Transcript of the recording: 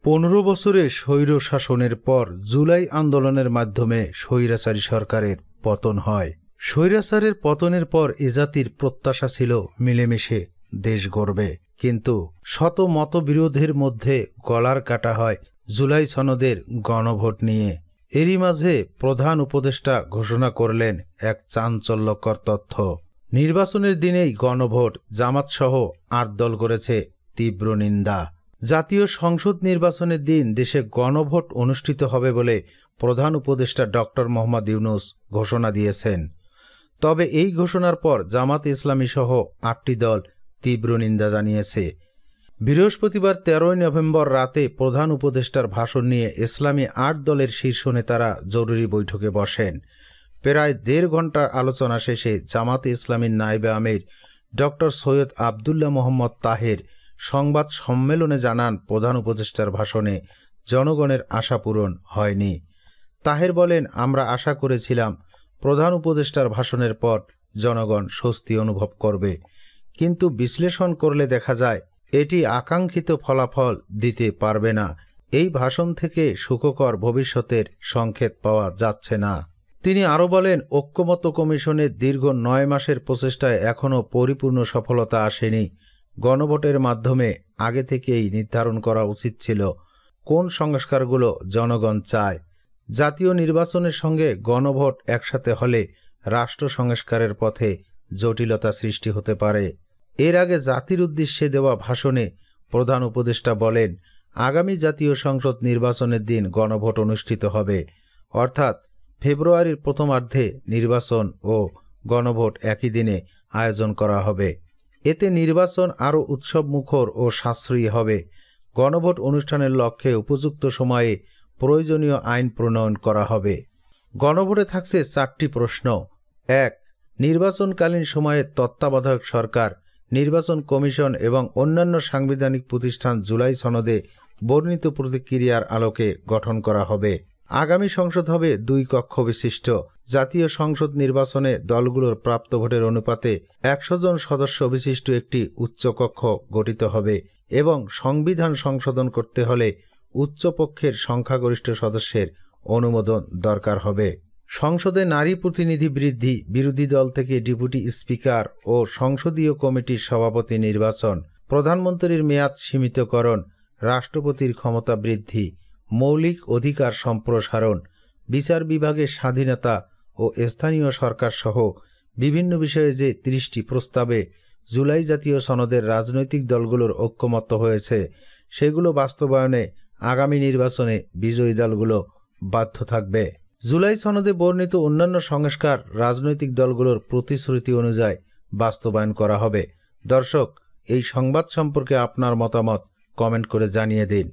15 বছরে স্বৈর শাসনের পর জুলাই আন্দোলনের মাধ্যমে স্বৈরাচারী সরকারের পতন হয়। স্বৈরাচারের পতনের পর এ জাতির প্রত্যাশা ছিল মিলেমিশে দেশ গড়বে, কিন্তু শত মতবিরোধের মধ্যে গলার কাটা হয় জুলাই সনদের গণভোট নিয়ে। এরই মাঝে প্রধান উপদেষ্টা ঘোষণা করলেন এক চাঞ্চল্যকর তথ্য। নির্বাচনের দিনেই গণভোট, জামাতসহ 8 দল করেছে তীব্র নিন্দা। জাতীয় সংসদ নির্বাচনের দিন দেশে গণভোট অনুষ্ঠিত হবে বলে প্রধান উপদেষ্টা ডক্টর মোহাম্মদ ইউনূস ঘোষণা দিয়েছেন। তবে এই ঘোষণার পর জামাত ইসলামী সহ 8টি দল তীব্র নিন্দা জানিয়েছে। বৃহস্পতিবার 13 নভেম্বর রাতে প্রধান উপদেষ্টার ভাষণ নিয়ে ইসলামী 8 দলের শীর্ষ নেতারা জরুরি বৈঠকে বসেন। প্রায় 1.5 ঘণ্টার আলোচনা শেষে জামাতে ইসলামীর নায়েবে আমির ডক্টর সৈয়দ আবদুল্লাহ মোহাম্মদ তাহের সংবাদ সম্মেলনে জানান, প্রধান উপদেষ্টার ভাষণে জনগণের আশা পূরণ হয়নি। তাহের বলেন, আমরা আশা করেছিলাম প্রধান উপদেষ্টার ভাষণের পর জনগণ স্বস্তি অনুভব করবে, কিন্তু বিশ্লেষণ করলে দেখা যায় এটি আকাঙ্ক্ষিত ফলাফল দিতে পারবে না। এই ভাষণ থেকে সুখকর ভবিষ্যতের সংকেত পাওয়া যাচ্ছে না। তিনি আরও বলেন, ঐক্যমত্য কমিশনের দীর্ঘ 9 মাসের প্রচেষ্টায় এখনও পরিপূর্ণ সফলতা আসেনি। গণভোটের মাধ্যমে আগে থেকেই নির্ধারণ করা উচিত ছিল কোন সংস্কারগুলো জনগণ চায়। জাতীয় নির্বাচনের সঙ্গে গণভোট একসাথে হলে রাষ্ট্র সংস্কারের পথে জটিলতা সৃষ্টি হতে পারে। এর আগে জাতির উদ্দেশ্যে দেওয়া ভাষণে প্রধান উপদেষ্টা বলেন, আগামী জাতীয় সংসদ নির্বাচনের দিন গণভোট অনুষ্ঠিত হবে, অর্থাৎ ফেব্রুয়ারির প্রথমার্ধে নির্বাচন ও গণভোট একই দিনে আয়োজন করা হবে। এতে নির্বাচন আরও উৎসবমুখর ও সাশ্রয়ী হবে। গণভোট অনুষ্ঠানের লক্ষ্যে উপযুক্ত সময়ে প্রয়োজনীয় আইন প্রণয়ন করা হবে। গণভোটে থাকছে 4টি প্রশ্ন। 1. নির্বাচনকালীন সময়ে তত্ত্বাবধায়ক সরকার, নির্বাচন কমিশন এবং অন্যান্য সাংবিধানিক প্রতিষ্ঠান জুলাই সনদে বর্ণিত প্রতিক্রিয়ার আলোকে গঠন করা হবে। আগামী সংসদ হবে 2 কক্ষ বিশিষ্ট। জাতীয় সংসদ নির্বাচনে দলগুলোর প্রাপ্ত ভোটের অনুপাতে 100 জন সদস্য বিশিষ্ট একটি উচ্চকক্ষ গঠিত হবে এবং সংবিধান সংশোধন করতে হলে উচ্চপক্ষের সংখ্যাগরিষ্ঠ সদস্যের অনুমোদন দরকার হবে। সংসদে নারী প্রতিনিধি বৃদ্ধি, বিরোধী দল থেকে ডেপুটি স্পিকার ও সংসদীয় কমিটির সভাপতি নির্বাচন, প্রধানমন্ত্রীর মেয়াদ সীমিতকরণ, রাষ্ট্রপতির ক্ষমতা বৃদ্ধি, মৌলিক অধিকার সম্প্রসারণ, বিচার বিভাগের স্বাধীনতা ও স্থানীয় সরকার সহ বিভিন্ন বিষয়ে যে 30টি প্রস্তাবে জুলাই জাতীয় সনদের রাজনৈতিক দলগুলোর ঐক্যমত্য হয়েছে, সেগুলো বাস্তবায়নে আগামী নির্বাচনে বিজয়ী দলগুলো বাধ্য থাকবে। জুলাই সনদে বর্ণিত অন্যান্য সংস্কার রাজনৈতিক দলগুলোর প্রতিশ্রুতি অনুযায়ী বাস্তবায়ন করা হবে। দর্শক, এই সংবাদ সম্পর্কে আপনার মতামত কমেন্ট করে জানিয়ে দিন।